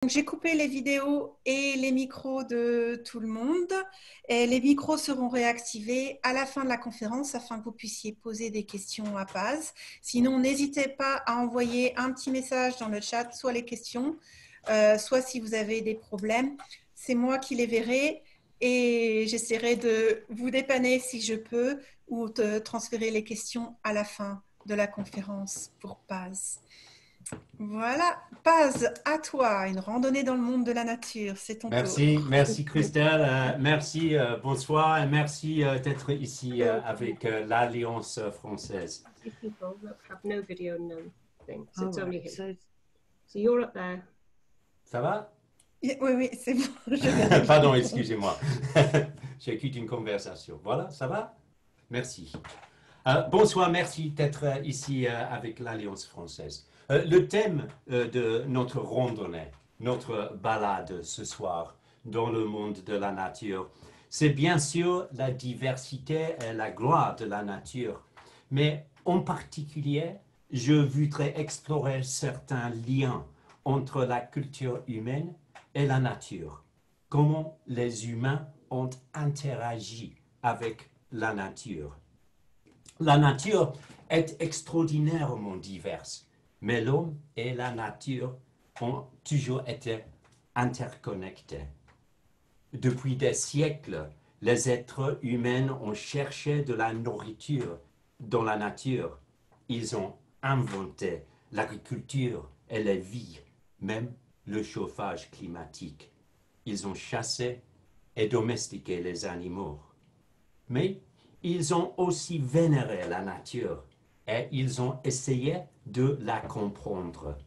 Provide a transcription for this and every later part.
J'ai coupé les vidéos et les micros de tout le monde et les micros seront réactivés à la fin de la conférence afin que vous puissiez poser des questions à Paz. Sinon, n'hésitez pas à envoyer un petit message dans le chat, soit les questions, soit si vous avez des problèmes. C'est moi qui les verrai et j'essaierai de vous dépanner si je peux ou de transférer les questions à la fin de la conférence pour Paz. Voilà, Paz, à toi, une randonnée dans le monde de la nature, c'est ton tour. Merci Christelle, merci, bonsoir et merci d'être ici avec l'Alliance française. People that have no video and no thing, so it's All only right, him. So you're up there. Ça va? Oui, oui, c'est bon. Je Pardon, excusez-moi. J'écoute une conversation. Voilà, ça va? Merci. Bonsoir, merci d'être ici avec l'Alliance française. Le thème de notre randonnée, notre balade ce soir dans le monde de la nature, c'est bien sûr la diversité et la gloire de la nature. Mais en particulier, je voudrais explorer certains liens entre la culture humaine et la nature. Comment les humains ont interagi avec la nature. La nature est extraordinairement diverse, mais l'homme et la nature ont toujours été interconnectés. Depuis des siècles, les êtres humains ont cherché de la nourriture dans la nature. Ils ont inventé l'agriculture et la vie, même le chauffage climatique. Ils ont chassé et domestiqué les animaux. Mais ils ont aussi vénéré la nature et ils ont essayé de la comprendre.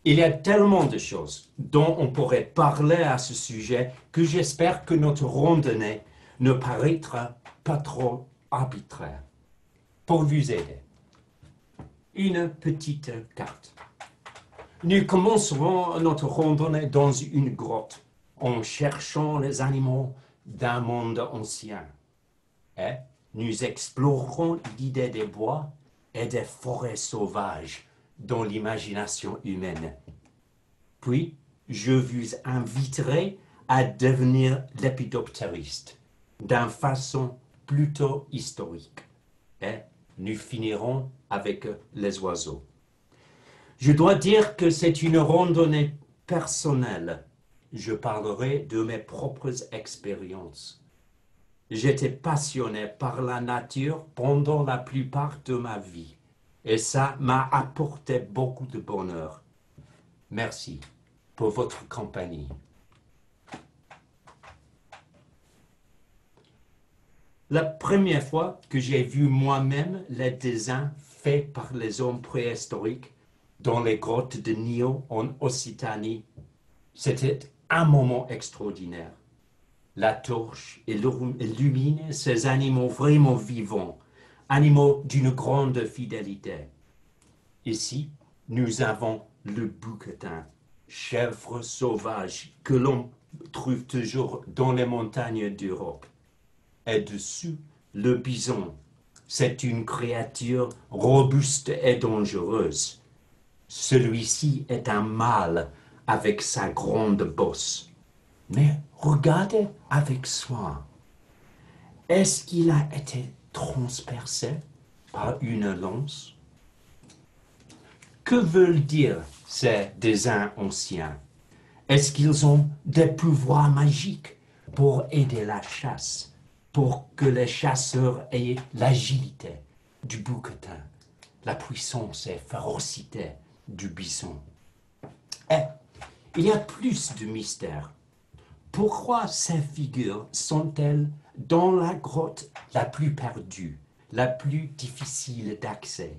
Il y a tellement de choses dont on pourrait parler à ce sujet que j'espère que notre randonnée ne paraîtra pas trop arbitraire. Pour vous aider, une petite carte. Nous commencerons notre randonnée dans une grotte en cherchant les animaux d'un monde ancien. Et nous explorerons l'idée des bois et des forêts sauvages dans l'imagination humaine. Puis, je vous inviterai à devenir lépidoptériste d'une façon plutôt historique. Et nous finirons avec les oiseaux. Je dois dire que c'est une randonnée personnelle. Je parlerai de mes propres expériences. J'étais passionné par la nature pendant la plupart de ma vie et ça m'a apporté beaucoup de bonheur. Merci pour votre compagnie. La première fois que j'ai vu moi-même les dessins faits par les hommes préhistoriques dans les grottes de Nio en Occitanie, c'était un moment extraordinaire. La torche illumine ces animaux vraiment vivants, animaux d'une grande fidélité. Ici, nous avons le bouquetin, chèvre sauvage que l'on trouve toujours dans les montagnes d'Europe. Et dessus, le bison. C'est une créature robuste et dangereuse. Celui-ci est un mâle avec sa grande bosse. Mais regardez avec soin. Est-ce qu'il a été transpercé par une lance? Que veulent dire ces dessins anciens? Est-ce qu'ils ont des pouvoirs magiques pour aider la chasse, pour que les chasseurs aient l'agilité du bouquetin, la puissance et férocité du bison? Et il y a plus de mystère. Pourquoi ces figures sont-elles dans la grotte la plus perdue, la plus difficile d'accès?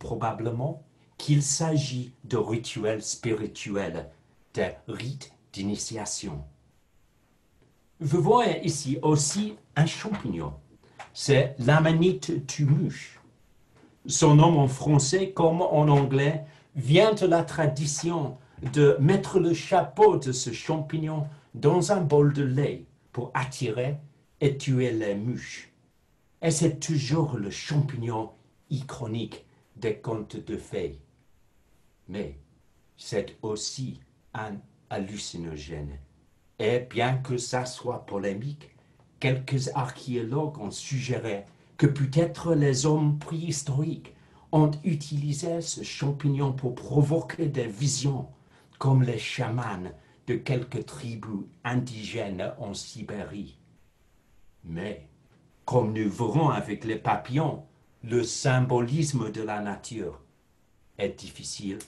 Probablement qu'il s'agit de rituels spirituels, de rites d'initiation. Vous voyez ici aussi un champignon. C'est l'Amanite tumuche. Son nom en français comme en anglais vient de la tradition de mettre le chapeau de ce champignon dans un bol de lait pour attirer et tuer les mouches. Et c'est toujours le champignon iconique des contes de fées. Mais c'est aussi un hallucinogène. Et bien que ça soit polémique, quelques archéologues ont suggéré que peut-être les hommes préhistoriques ont utilisé ce champignon pour provoquer des visions, comme les chamans de quelques tribus indigènes en Sibérie. Mais, comme nous verrons avec les papillons, le symbolisme de la nature est difficile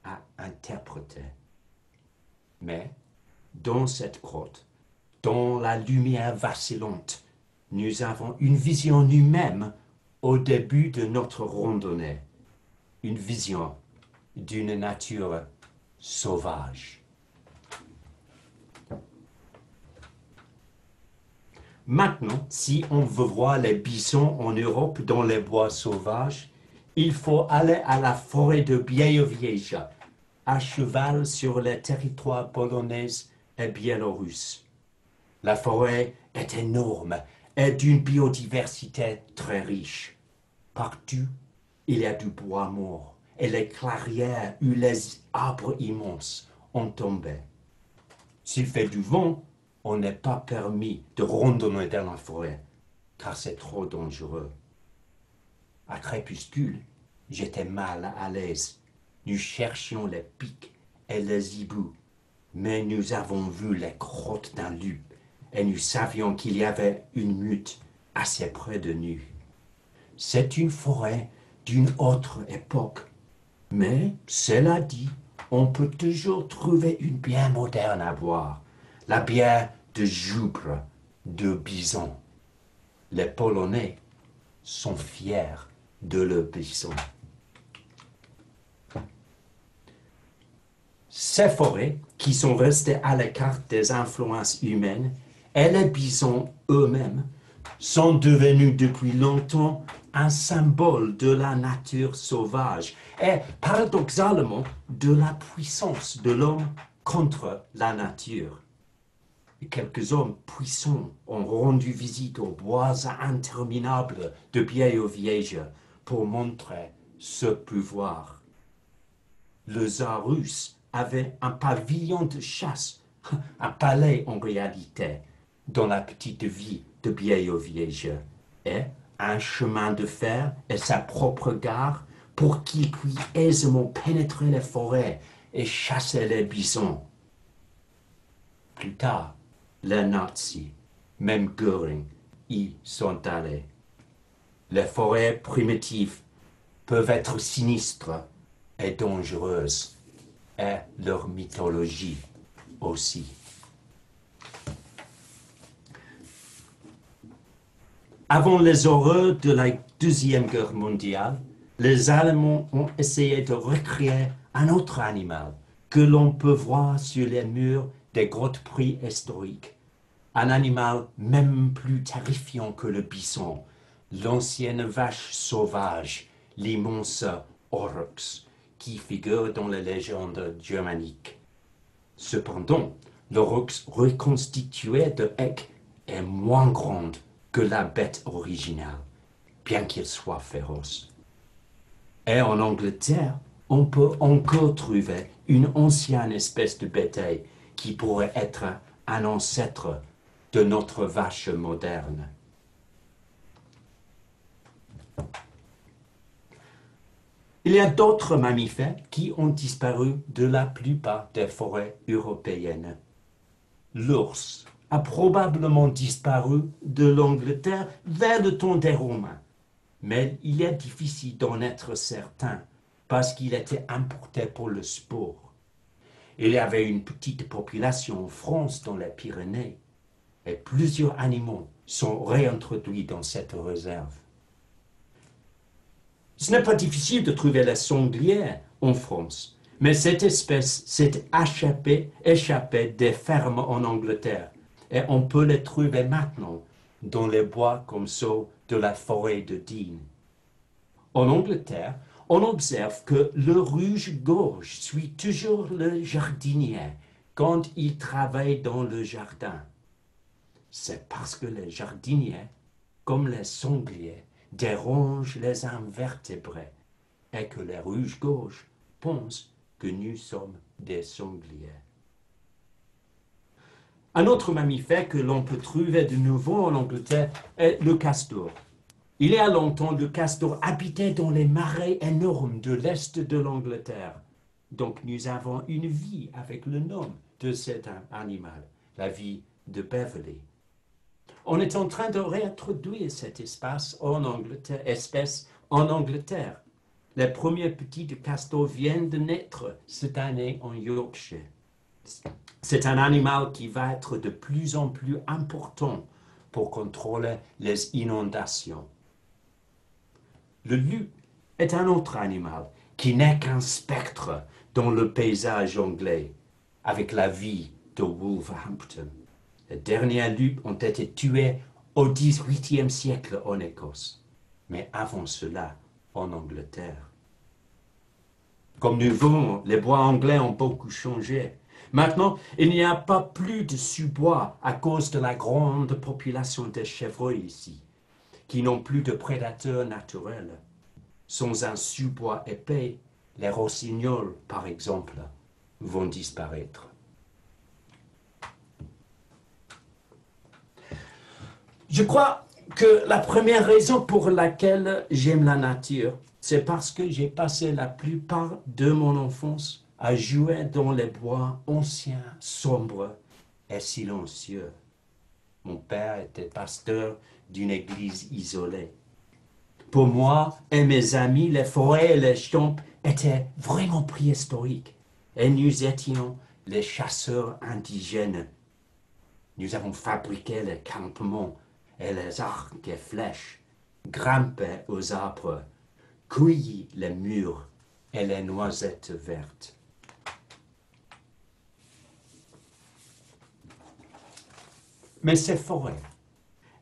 à interpréter. Mais, dans cette grotte, dans la lumière vacillante, nous avons une vision nous-mêmes au début de notre randonnée, une vision d'une nature sauvage. Maintenant, si on veut voir les bisons en Europe dans les bois sauvages, il faut aller à la forêt de Białowieża, à cheval sur les territoires polonais et biélorusses. La forêt est énorme et d'une biodiversité très riche. Partout, il y a du bois mort et les clairières où les arbres immenses ont tombé. S'il fait du vent, on n'est pas permis de randonner dans la forêt, car c'est trop dangereux. À crépuscule, j'étais mal à l'aise. Nous cherchions les pics et les hiboux, mais nous avons vu les grottes d'un loup et nous savions qu'il y avait une meute assez près de nous. C'est une forêt d'une autre époque, mais cela dit, on peut toujours trouver une bière moderne à boire, la bière de Joubres, de Bison. Les Polonais sont fiers de leur bison. Ces forêts, qui sont restées à l'écart des influences humaines, et les bisons eux-mêmes, sont devenus depuis longtemps un symbole de la nature sauvage et paradoxalement de la puissance de l'homme contre la nature. Et quelques hommes puissants ont rendu visite aux bois interminables de Białowieża pour montrer ce pouvoir. Le tsar russe avait un pavillon de chasse, un palais en réalité, dans la petite ville de Białowieża, et un chemin de fer et sa propre gare pour qu'il puisse aisément pénétrer les forêts et chasser les bisons. Plus tard, les nazis, même Göring, y sont allés. Les forêts primitives peuvent être sinistres et dangereuses, et leur mythologie aussi. Avant les horreurs de la Deuxième Guerre mondiale, les Allemands ont essayé de recréer un autre animal que l'on peut voir sur les murs des grottes préhistoriques. Un animal même plus terrifiant que le bison, l'ancienne vache sauvage, l'immense aurochs, qui figure dans les légendes germaniques. Cependant, l'aurochs reconstitué de Eck est moins grande que la bête originale, bien qu'il soit féroce. Et en Angleterre, on peut encore trouver une ancienne espèce de bétail qui pourrait être un ancêtre de notre vache moderne. Il y a d'autres mammifères qui ont disparu de la plupart des forêts européennes. L'ours a probablement disparu de l'Angleterre vers le temps des Romains, mais il est difficile d'en être certain parce qu'il était importé pour le sport. Il y avait une petite population en France dans les Pyrénées et plusieurs animaux sont réintroduits dans cette réserve. Ce n'est pas difficile de trouver les sangliers en France, mais cette espèce s'est échappée des fermes en Angleterre et on peut les trouver maintenant dans les bois comme ceux de la forêt de Dean. En Angleterre, on observe que le rouge-gorge suit toujours le jardinier quand il travaille dans le jardin. C'est parce que les jardiniers, comme les sangliers, dérangent les invertébrés et que les rouges-gorges pensent que nous sommes des sangliers. Un autre mammifère que l'on peut trouver de nouveau en Angleterre est le castor. Il y a longtemps, le castor habitait dans les marais énormes de l'est de l'Angleterre. Donc nous avons une vie avec le nom de cet animal, la vie de Beverley. On est en train de réintroduire cette espèce en Angleterre. Les premiers petits castors viennent de naître cette année en Yorkshire. C'est un animal qui va être de plus en plus important pour contrôler les inondations. Le loup est un autre animal qui n'est qu'un spectre dans le paysage anglais, avec la vie de Wolverhampton. Les derniers loups ont été tués au XVIIIe siècle en Écosse, mais avant cela en Angleterre. Comme nous voyons, les bois anglais ont beaucoup changé. Maintenant, il n'y a pas plus de sous-bois à cause de la grande population des chevreuils ici, qui n'ont plus de prédateurs naturels. Sans un sous-bois épais, les rossignols, par exemple, vont disparaître. Je crois que la première raison pour laquelle j'aime la nature, c'est parce que j'ai passé la plupart de mon enfance à jouer dans les bois anciens, sombres et silencieux. Mon père était pasteur d'une église isolée. Pour moi et mes amis, les forêts et les champs étaient vraiment préhistoriques et nous étions les chasseurs indigènes. Nous avons fabriqué les campements et les arcs et flèches, grimpé aux arbres, cueilli les mûres et les noisettes vertes. Mais ces forêts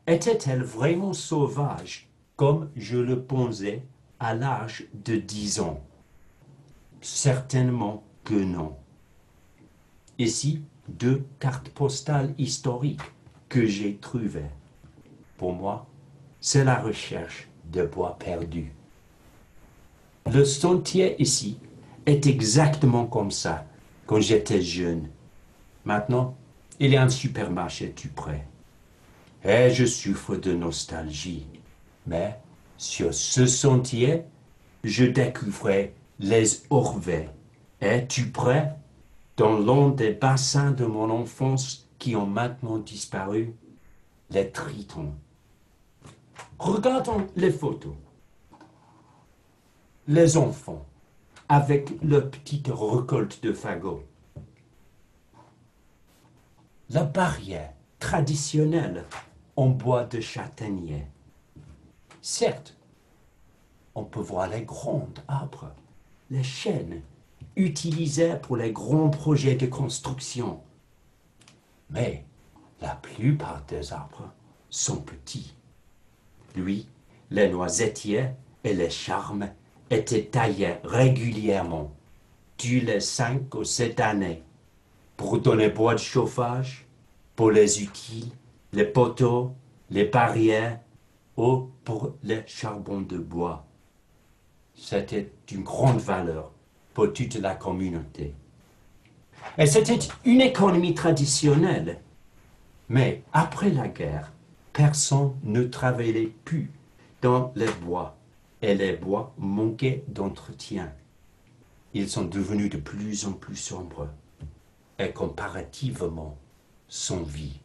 étaient-elles vraiment sauvages comme je le pensais à l'âge de 10 ans? Certainement que non. Ici, 2 cartes postales historiques que j'ai trouvées. Pour moi, c'est la recherche de bois perdus. Le sentier ici est exactement comme ça quand j'étais jeune. Maintenant, il y a un supermarché tout près. Et je souffre de nostalgie. Mais sur ce sentier, je découvrais les orvets. Es-tu prêt? Dans l'un des bassins de mon enfance qui ont maintenant disparu, les tritons. Regardons les photos. Les enfants avec leur petite récolte de fagots. La barrière traditionnelle en bois de châtaignier. Certes, on peut voir les grands arbres, les chênes, utilisés pour les grands projets de construction. Mais la plupart des arbres sont petits. Lui, les noisettiers et les charmes étaient taillés régulièrement, tous les 5 ou 7 années, pour donner bois de chauffage, pour les utiles, les poteaux, les barrières ou pour les charbons de bois. C'était d'une grande valeur pour toute la communauté. Et c'était une économie traditionnelle. Mais après la guerre, personne ne travaillait plus dans les bois et les bois manquaient d'entretien. Ils sont devenus de plus en plus sombres et comparativement sans vie.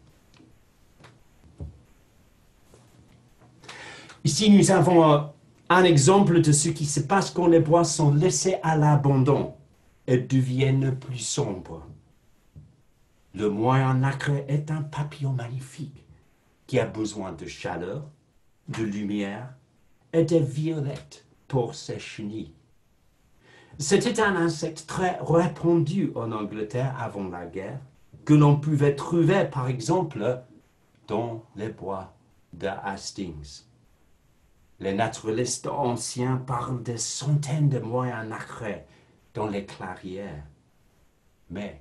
Ici, nous avons un exemple de ce qui se passe quand les bois sont laissés à l'abandon et deviennent plus sombres. Le moyen nacré est un papillon magnifique qui a besoin de chaleur, de lumière et de violettes pour ses chenilles. C'était un insecte très répandu en Angleterre avant la guerre, que l'on pouvait trouver par exemple dans les bois de Hastings. Les naturalistes anciens parlent des centaines de moyens nacrés dans les clairières. Mais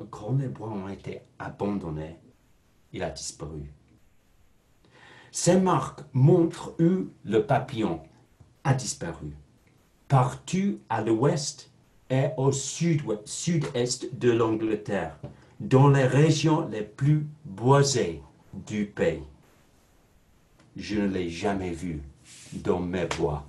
quand les bois ont été abandonnés, il a disparu. Ces marques montrent où le papillon a disparu. Partout à l'ouest et au sud-est de l'Angleterre, dans les régions les plus boisées du pays. Je ne l'ai jamais vu dans mes bois.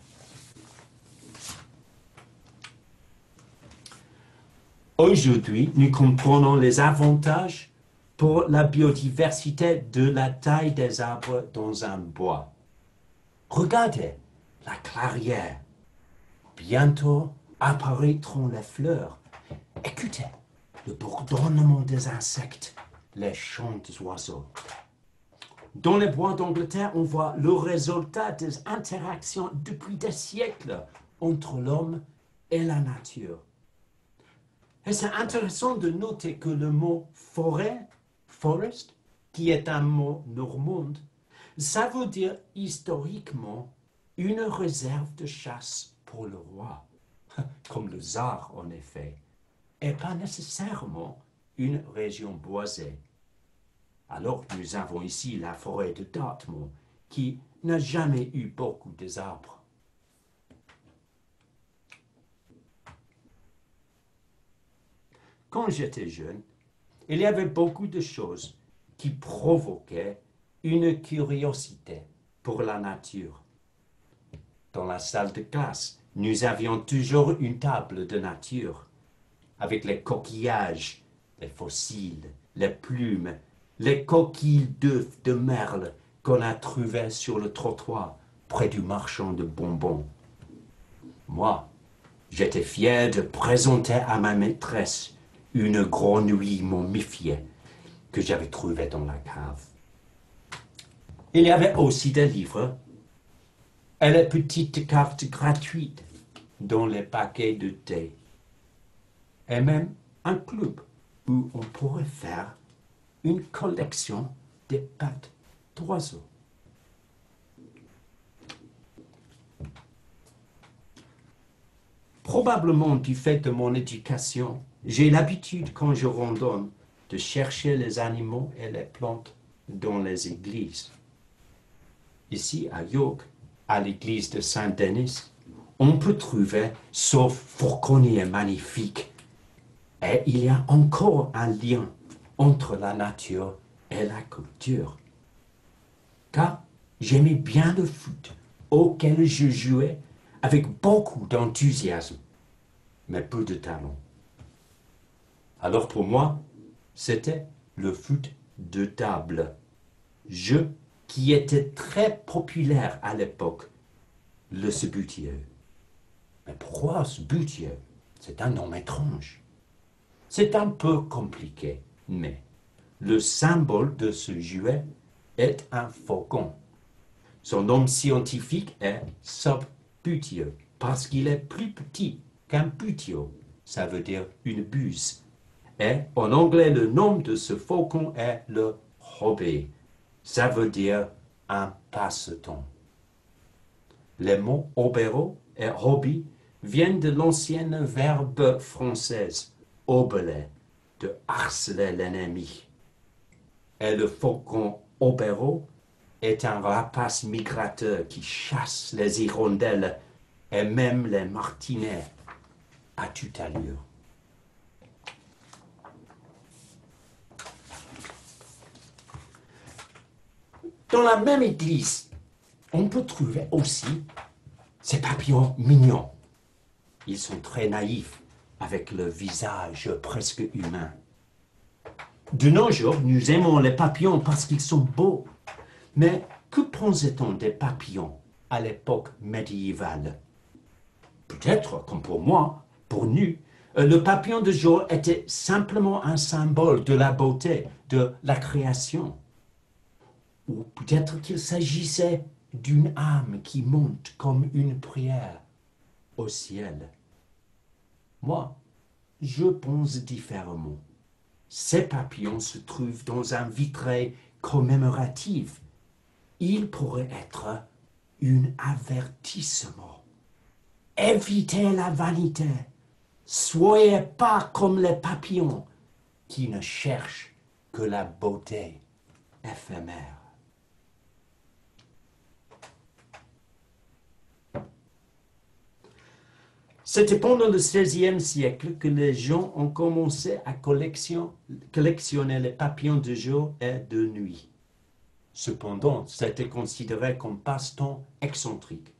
Aujourd'hui, nous comprenons les avantages pour la biodiversité de la taille des arbres dans un bois. Regardez la clairière. Bientôt apparaîtront les fleurs. Écoutez le bourdonnement des insectes, les chants des oiseaux. Dans les bois d'Angleterre, on voit le résultat des interactions depuis des siècles entre l'homme et la nature. Et c'est intéressant de noter que le mot forêt, forest, qui est un mot normand, ça veut dire historiquement une réserve de chasse pour le roi, comme le tsar en effet, et pas nécessairement une région boisée. Alors nous avons ici la forêt de Dartmoor, qui n'a jamais eu beaucoup d'arbres. Quand j'étais jeune, il y avait beaucoup de choses qui provoquaient une curiosité pour la nature. Dans la salle de classe, nous avions toujours une table de nature, avec les coquillages, les fossiles, les plumes, les coquilles d'œufs de merle qu'on a trouvées sur le trottoir près du marchand de bonbons. Moi, j'étais fier de présenter à ma maîtresse une grenouille momifiée que j'avais trouvée dans la cave. Il y avait aussi des livres et les petites cartes gratuites dans les paquets de thé. Et même un club où on pourrait faire une collection des pattes d'oiseaux. Probablement du fait de mon éducation, j'ai l'habitude quand je randonne de chercher les animaux et les plantes dans les églises. Ici à York, à l'église de Saint-Denis, on peut trouver ce fauconnier magnifique. Et il y a encore un lien entre la nature et la culture. Car j'aimais bien le foot, auquel je jouais avec beaucoup d'enthousiasme, mais peu de talent. Alors pour moi, c'était le foot de table, jeu qui était très populaire à l'époque, le Subbuteo. Mais pourquoi Subbuteo? C'est un nom étrange. C'est un peu compliqué, mais le symbole de ce jouet est un faucon. Son nom scientifique est Subbuteo, parce qu'il est plus petit qu'un buteo, ça veut dire une buse. Et en anglais, le nom de ce faucon est le hobby, ça veut dire un passe-temps. Les mots obéro et hobby viennent de l'ancienne verbe française obeler, de harceler l'ennemi. Et le faucon obéro est un rapace migrateur qui chasse les hirondelles et même les martinets à toute allure. Dans la même église, on peut trouver aussi ces papillons mignons. Ils sont très naïfs, avec le visage presque humain. De nos jours, nous aimons les papillons parce qu'ils sont beaux. Mais que pensait-on des papillons à l'époque médiévale? Peut-être, comme pour moi, pour nous, le papillon de jour était simplement un symbole de la beauté, de la création. Ou peut-être qu'il s'agissait d'une âme qui monte comme une prière au ciel. Moi, je pense différemment. Ces papillons se trouvent dans un vitrail commémoratif. Il pourrait être un avertissement. Évitez la vanité. Soyez pas comme les papillons qui ne cherchent que la beauté éphémère. C'était pendant le XVIe siècle que les gens ont commencé à collectionner les papillons de jour et de nuit. Cependant, c'était considéré comme passe-temps excentrique.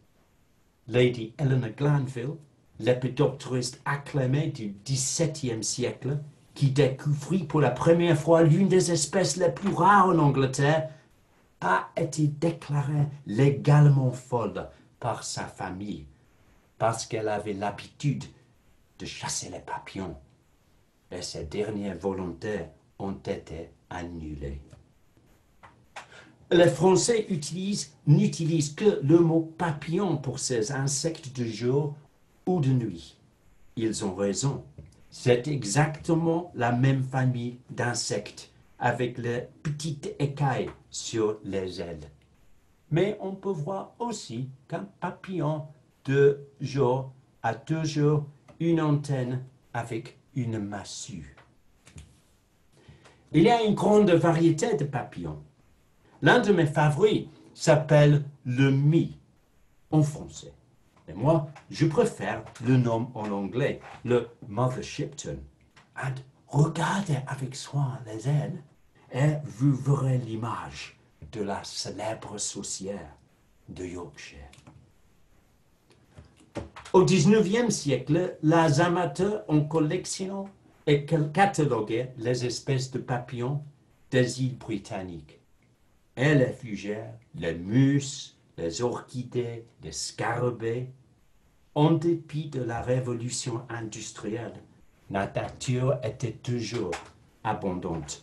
Lady Eleanor Glanville, l'épidoptériste acclamée du XVIIe siècle, qui découvrit pour la première fois l'une des espèces les plus rares en Angleterre, a été déclarée légalement folle par sa famille parce qu'elle avait l'habitude de chasser les papillons et ses dernières volontés ont été annulées. Les Français n'utilisent que le mot papillon pour ces insectes de jour ou de nuit. Ils ont raison. C'est exactement la même famille d'insectes avec les petites écailles sur les ailes. Mais on peut voir aussi qu'un papillon de jour a toujours une antenne avec une massue. Il y a une grande variété de papillons. L'un de mes favoris s'appelle le mie en français. Et moi, je préfère le nom en anglais, le Mother Shipton. Et regardez avec soin les ailes et vous verrez l'image de la célèbre sorcière de Yorkshire. Au XIXe siècle, les amateurs ont collectionné et catalogué les espèces de papillons des îles britanniques. Et les fougères, les mousses, les orchidées, les scarabées. En dépit de la révolution industrielle, la nature était toujours abondante.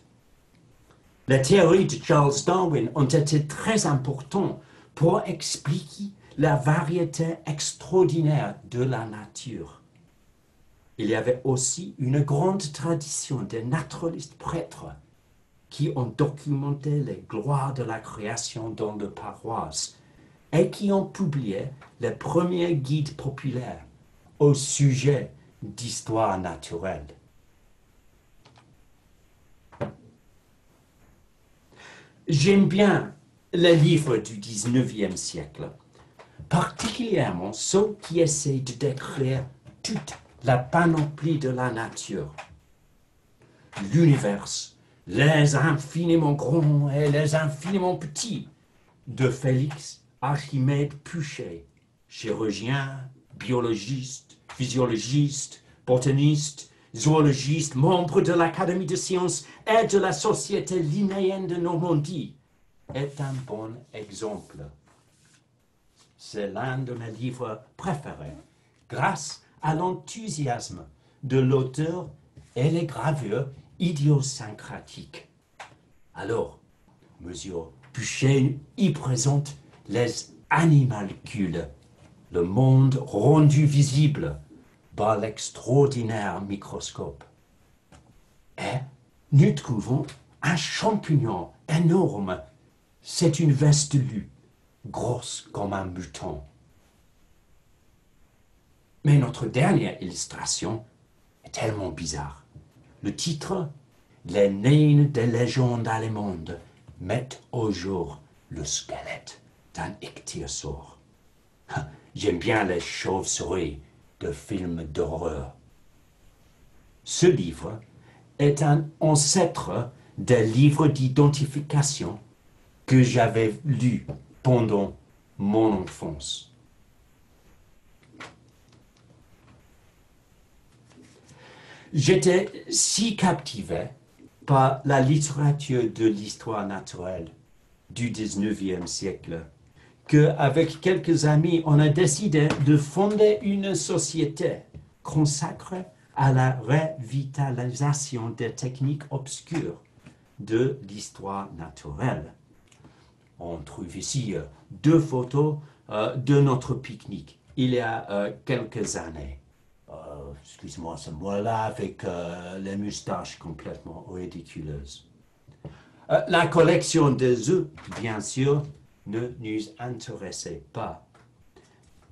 Les théories de Charles Darwin ont été très importantes pour expliquer la variété extraordinaire de la nature. Il y avait aussi une grande tradition des naturalistes prêtres qui ont documenté les gloires de la création dans leurs paroisses et qui ont publié les premiers guides populaires au sujet d'histoire naturelle. J'aime bien les livres du XIXe siècle, particulièrement ceux qui essaient de décrire toute la panoplie de la nature. L'univers, les infiniment grands et les infiniment petits, de Félix Archimède Pouchet, chirurgien, biologiste, physiologiste, botaniste, zoologiste, membre de l'Académie des sciences et de la Société linnéenne de Normandie, est un bon exemple. C'est l'un de mes livres préférés, grâce à l'enthousiasme de l'auteur et les gravures idiosyncratiques. Alors, Monsieur Pouchet y présente les animalcules, le monde rendu visible par l'extraordinaire microscope. Et nous trouvons un champignon énorme. C'est une vestelue, grosse comme un mouton. Mais notre dernière illustration est tellement bizarre. Le titre, Les naines des légendes allemandes mettent au jour le squelette d'un ichthyosaure. J'aime bien les chauves-souris de films d'horreur. Ce livre est un ancêtre des livres d'identification que j'avais lus pendant mon enfance. J'étais si captivé par la littérature de l'histoire naturelle du XIXe siècle qu'avec quelques amis, on a décidé de fonder une société consacrée à la revitalisation des techniques obscures de l'histoire naturelle. On trouve ici deux photos de notre pique-nique il y a quelques années. Excuse-moi, c'est moi-là avec les moustaches complètement ridiculeuses. La collection des œufs, bien sûr, ne nous intéressait pas.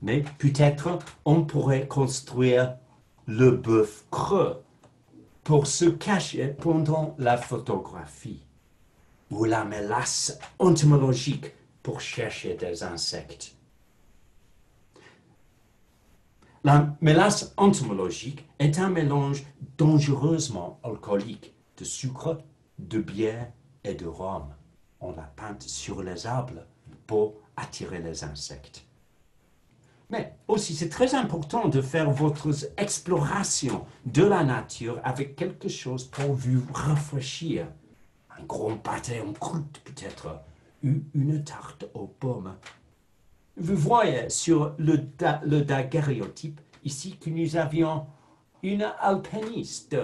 Mais peut-être on pourrait construire le bœuf creux pour se cacher pendant la photographie, ou la mélasse entomologique pour chercher des insectes. La mélasse entomologique est un mélange dangereusement alcoolique de sucre, de bière et de rhum. On la peinte sur les arbres pour attirer les insectes. Mais aussi, c'est très important de faire votre exploration de la nature avec quelque chose pour vous rafraîchir. Un grand pâté en croûte peut-être, ou une tarte aux pommes. Vous voyez sur le daguerréotype ici que nous avions une alpiniste,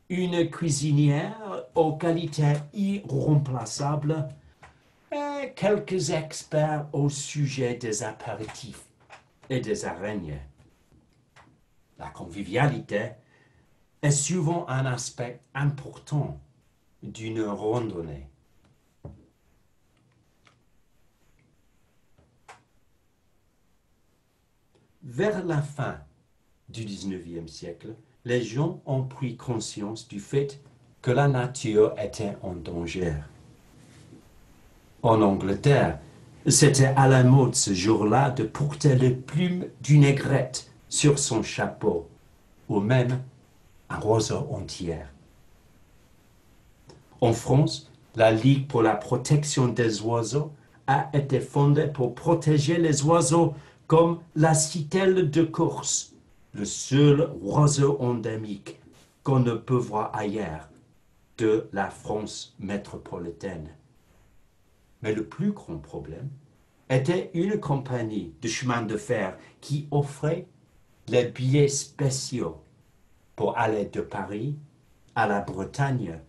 une cuisinière aux qualités irremplaçables et quelques experts au sujet des apéritifs et des araignées. La convivialité est souvent un aspect important d'une randonnée. Vers la fin du XIXe siècle, les gens ont pris conscience du fait que la nature était en danger. En Angleterre, c'était à la mode ce jour-là de porter les plumes d'une aigrette sur son chapeau, ou même un oiseau entier. En France, la Ligue pour la protection des oiseaux a été fondée pour protéger les oiseaux comme la citelle de Corse, le seul oiseau endémique qu'on ne peut voir ailleurs de la France métropolitaine. Mais le plus grand problème était une compagnie de chemin de fer qui offrait les billets spéciaux pour aller de Paris à la Bretagne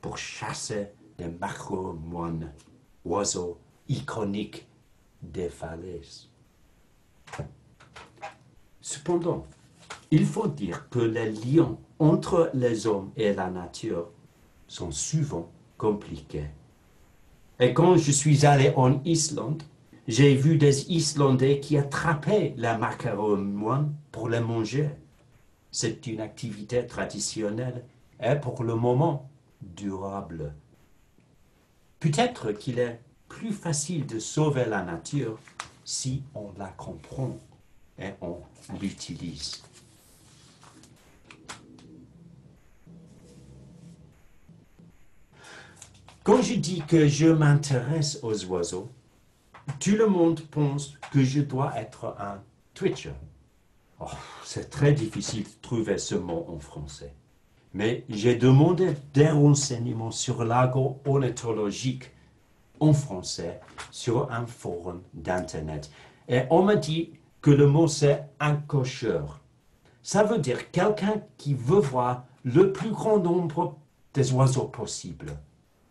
pour chasser les maquereaux-moines, oiseaux iconiques des falaises. Cependant, il faut dire que les liens entre les hommes et la nature sont souvent compliqués. Et quand je suis allé en Islande, j'ai vu des Islandais qui attrapaient les maquereaux-moines pour les manger. C'est une activité traditionnelle et pour le moment durable. Peut-être qu'il est plus facile de sauver la nature si on la comprend et on l'utilise. Quand je dis que je m'intéresse aux oiseaux, tout le monde pense que je dois être un twitcher. Oh, c'est très difficile de trouver ce mot en français. Mais j'ai demandé des renseignements sur l'agroornithologique en français sur un forum d'Internet. Et on m'a dit que le mot c'est un cocheur. Ça veut dire quelqu'un qui veut voir le plus grand nombre des oiseaux possible.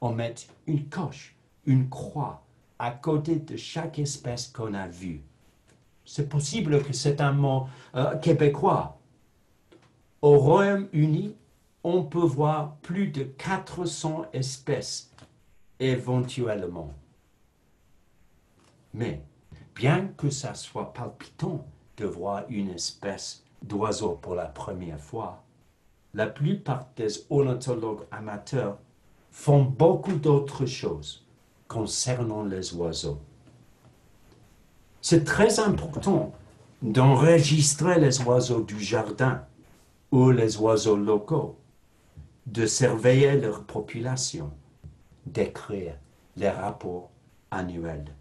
On met une coche, une croix à côté de chaque espèce qu'on a vue. C'est possible que c'est un mot québécois. Au Royaume-Uni, on peut voir plus de 400 espèces éventuellement. Mais bien que ça soit palpitant de voir une espèce d'oiseau pour la première fois, la plupart des ornithologues amateurs font beaucoup d'autres choses concernant les oiseaux. C'est très important d'enregistrer les oiseaux du jardin ou les oiseaux locaux, de surveiller leur population, d'écrire les rapports annuels.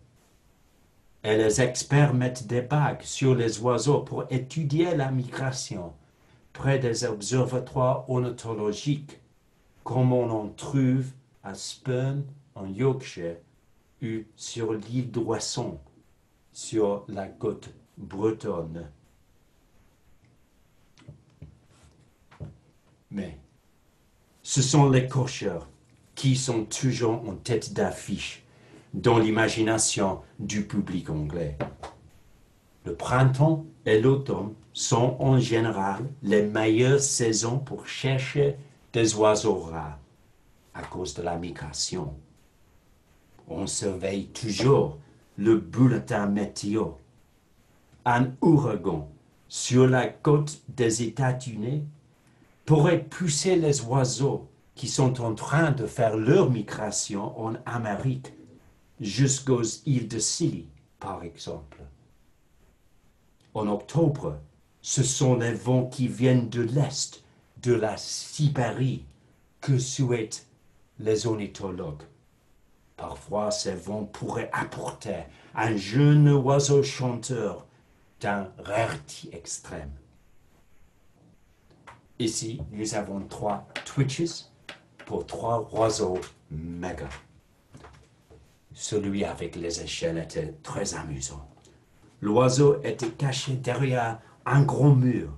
Et les experts mettent des bagues sur les oiseaux pour étudier la migration près des observatoires ornithologiques, comme on en trouve à Spurn, en Yorkshire, ou sur l'île d'Oisson, sur la côte bretonne. Mais ce sont les cocheurs qui sont toujours en tête d'affiche dans l'imagination du public anglais. Le printemps et l'automne sont en général les meilleures saisons pour chercher des oiseaux rares à cause de la migration. On surveille toujours le bulletin météo. Un ouragan sur la côte des États-Unis pourrait pousser les oiseaux qui sont en train de faire leur migration en Amérique jusqu'aux îles de Scilly, par exemple. En octobre, ce sont les vents qui viennent de l'Est, de la Sibérie, que souhaitent les ornithologues. Parfois, ces vents pourraient apporter un jeune oiseau chanteur d'un rareté extrême. Ici, nous avons 3 twitches pour 3 oiseaux méga. Celui avec les échelles était très amusant. L'oiseau était caché derrière un gros mur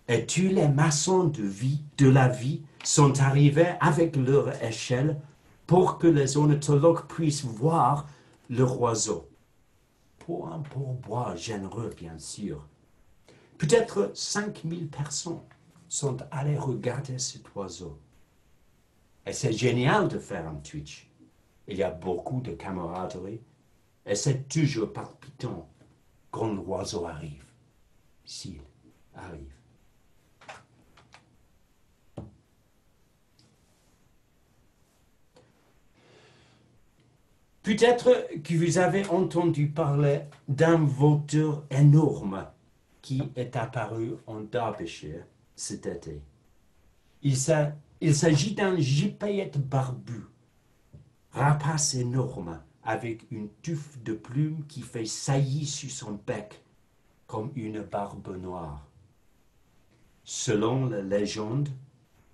et tous les maçons de la vie sont arrivés avec leur échelle pour que les ornithologues puissent voir leur oiseau. Pour un pourboire généreux, bien sûr. Peut-être 5000 personnes sont allées regarder cet oiseau. Et c'est génial de faire un Twitch. Il y a beaucoup de camaraderie et c'est toujours palpitant quand l'oiseau arrive, s'il arrive. Peut-être que vous avez entendu parler d'un vautour énorme qui est apparu en Derbyshire cet été. Il s'agit d'un gypaète barbu, rapace énorme avec une touffe de plumes qui fait saillir sur son bec comme une barbe noire. Selon la légende,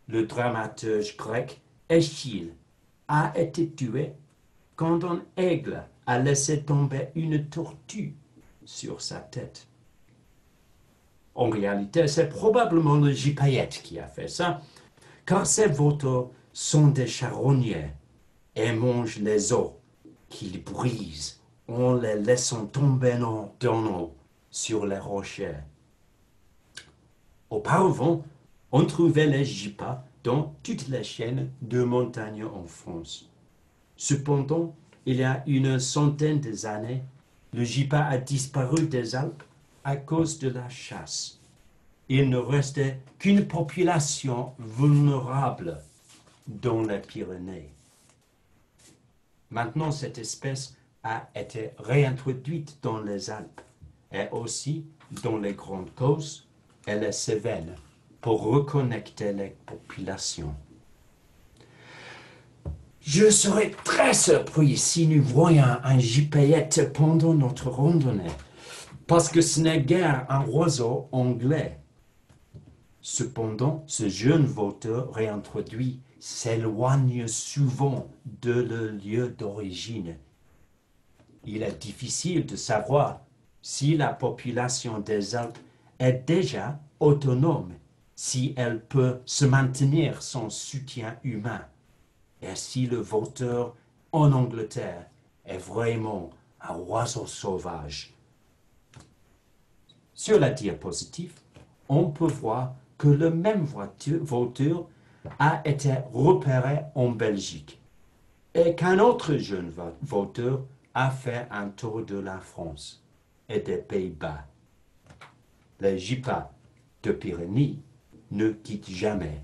le dramaturge grec Échille a été tué quand un aigle a laissé tomber une tortue sur sa tête. En réalité, c'est probablement le gypaète qui a fait ça, car ces vautours sont des charogners et mangent les os qu'ils brisent en les laissant tomber dans l'eau sur les rochers. Auparavant, on trouvait les gypas dans toutes les chaînes de montagnes en France. Cependant, il y a une centaine d'années, le gypa a disparu des Alpes à cause de la chasse. Il ne restait qu'une population vulnérable dans les Pyrénées. Maintenant, cette espèce a été réintroduite dans les Alpes et aussi dans les Grandes Causses et les Cévennes pour reconnecter les populations. Je serais très surpris si nous voyions un gypaète pendant notre randonnée, parce que ce n'est guère un oiseau anglais. Cependant, ce jeune vautour réintroduit s'éloigne souvent de le lieu d'origine. Il est difficile de savoir si la population des Alpes est déjà autonome, si elle peut se maintenir sans soutien humain, et si le vautour en Angleterre est vraiment un oiseau sauvage. Sur la diapositive, on peut voir que le même vautour a été repéré en Belgique et qu'un autre jeune vautour a fait un tour de la France et des Pays-Bas. Les gypas de Pyrénées ne quittent jamais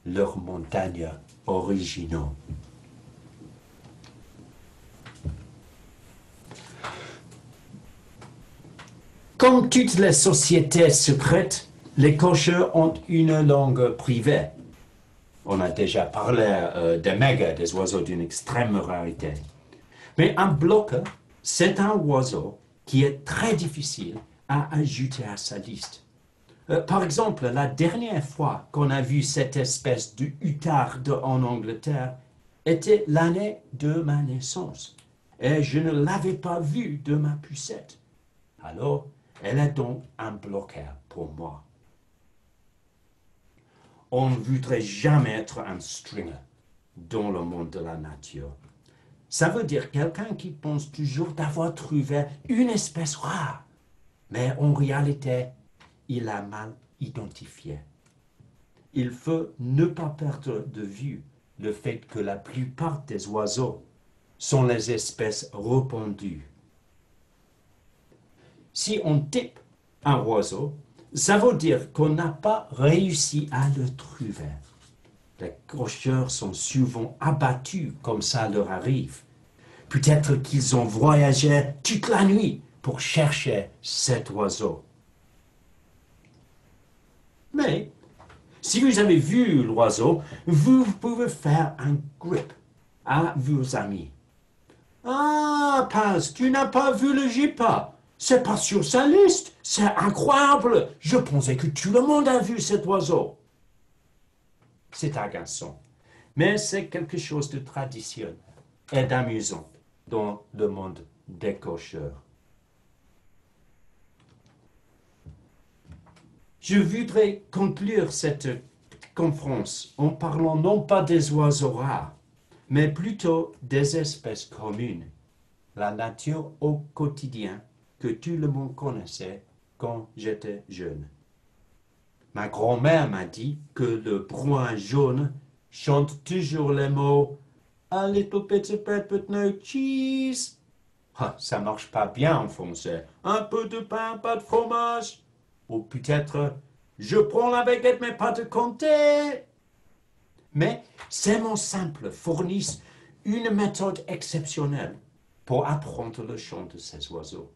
leurs montagnes originaux. Comme toutes les sociétés secrètes, les cocheurs ont une langue privée. On a déjà parlé des mégas, des oiseaux d'une extrême rarité. Mais un bloqueur, c'est un oiseau qui est très difficile à ajouter à sa liste. Par exemple, la dernière fois qu'on a vu cette espèce de hutarde en Angleterre était l'année de ma naissance. Et je ne l'avais pas vue de ma poussette. Alors, elle est donc un bloqueur pour moi. On ne voudrait jamais être un stringer dans le monde de la nature. Ça veut dire quelqu'un qui pense toujours d'avoir trouvé une espèce rare, mais en réalité, il a mal identifié. Il faut ne pas perdre de vue le fait que la plupart des oiseaux sont les espèces répandues. Si on type un oiseau, ça veut dire qu'on n'a pas réussi à le trouver. Les cocheurs sont souvent abattus comme ça leur arrive. Peut-être qu'ils ont voyagé toute la nuit pour chercher cet oiseau. Mais si vous avez vu l'oiseau, vous pouvez faire un grip à vos amis. Ah, Paz, tu n'as pas vu le GIPA. C'est pas sur sa liste. C'est incroyable. Je pensais que tout le monde a vu cet oiseau. C'est agaçant. Mais c'est quelque chose de traditionnel et d'amusant dans le monde des cocheurs. Je voudrais conclure cette conférence en parlant non pas des oiseaux rares, mais plutôt des espèces communes, la nature au quotidien que tout le monde connaissait quand j'étais jeune. Ma grand-mère m'a dit que le brun jaune chante toujours les mots A little bit of bread but no cheese. Ah, ça marche pas bien en français. Un peu de pain, pas de fromage. Ou peut-être je prends la baguette mais pas de compter. Mais ces mots simples fournissent une méthode exceptionnelle pour apprendre le chant de ces oiseaux.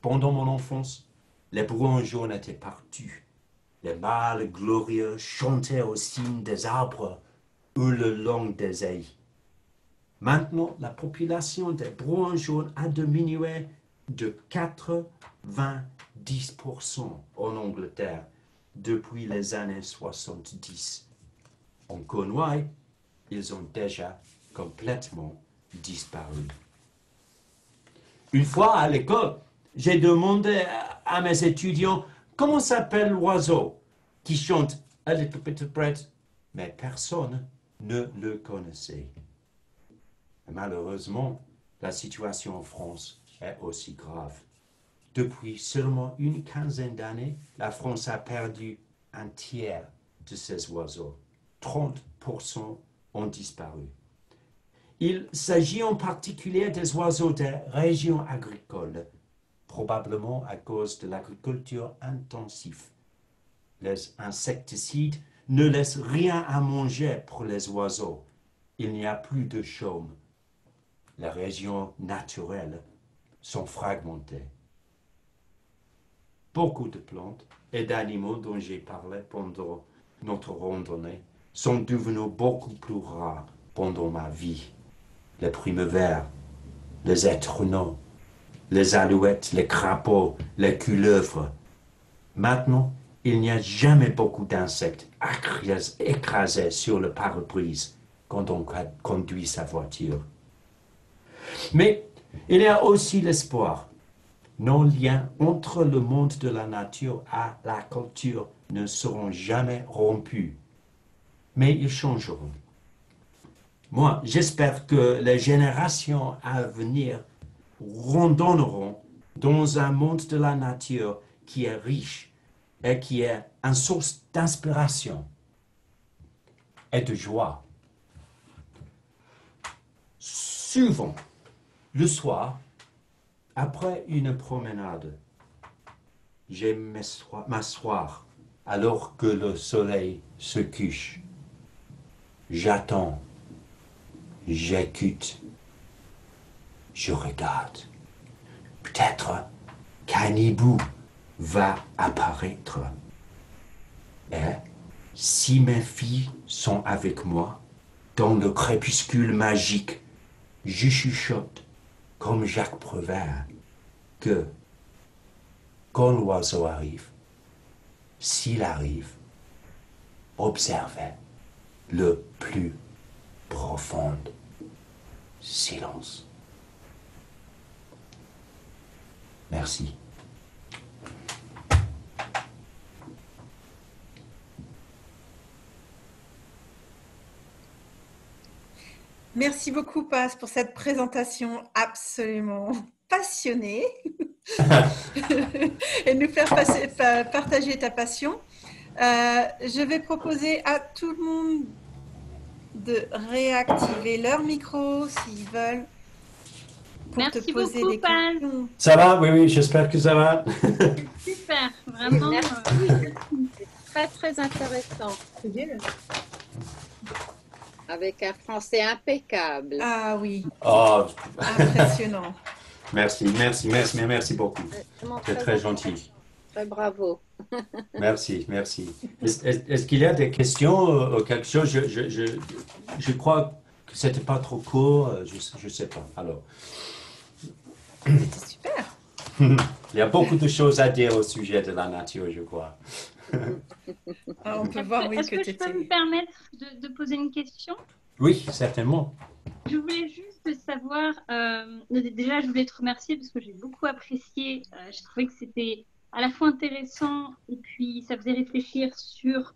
Pendant mon enfance, les bruns jaunes étaient partout. Les mâles glorieux chantaient au cime des arbres ou le long des haies. Maintenant, la population des bruns jaunes a diminué de 90% en Angleterre depuis les années 70. En Cornouailles, ils ont déjà complètement disparu. Une fois à l'école, j'ai demandé à mes étudiants comment s'appelle l'oiseau qui chante A Little Bit of Bread, mais personne ne le connaissait. Et malheureusement, la situation en France est aussi grave. Depuis seulement une quinzaine d'années, la France a perdu un tiers de ses oiseaux. 30% ont disparu. Il s'agit en particulier des oiseaux des régions agricoles, probablement à cause de l'agriculture intensive. Les insecticides ne laissent rien à manger pour les oiseaux. Il n'y a plus de chaume. Les régions naturelles sont fragmentées. Beaucoup de plantes et d'animaux dont j'ai parlé pendant notre randonnée sont devenus beaucoup plus rares pendant ma vie. Les primevères, les étrenaux, les alouettes, les crapauds, les couleuvres. Maintenant, il n'y a jamais beaucoup d'insectes écrasés sur le pare-brise quand on conduit sa voiture. Mais il y a aussi l'espoir. Nos liens entre le monde de la nature et la culture ne seront jamais rompus, mais ils changeront. Moi, j'espère que les générations à venir randonneront dans un monde de la nature qui est riche et qui est une source d'inspiration et de joie. Souvent, le soir, après une promenade, j'aime m'asseoir alors que le soleil se couche. J'attends, j'écoute, je regarde. Peut-être qu'un hibou va apparaître. Et si mes filles sont avec moi, dans le crépuscule magique, je chuchote comme Jacques Prévert que quand l'oiseau arrive, s'il arrive, observez le plus profond silence. Merci. Merci beaucoup, Paz, pour cette présentation absolument passionnée et nous faire partager ta passion. Je vais proposer à tout le monde de réactiver leur micro s'ils veulent pour Merci te poser beaucoup, des Paz. questions. Ça va? Oui, oui, j'espère que ça va. Super, vraiment. C'est très, très intéressant. Avec un français impeccable. Ah oui, Oh, impressionnant. merci beaucoup. Vraiment C'est très gentil. Très bravo. Merci, merci. Est-ce qu'il y a des questions ou quelque chose? Je crois que c'était pas trop court, je sais pas. Alors, C'était super. il y a beaucoup de choses à dire au sujet de la nature, je crois. Ah, on peut voir, oui, Est-ce que que tu je peux me étais... permettre de poser une question? Oui, certainement. Je voulais juste savoir, déjà je voulais te remercier parce que j'ai beaucoup apprécié, je trouvais que c'était à la fois intéressant et puis ça faisait réfléchir sur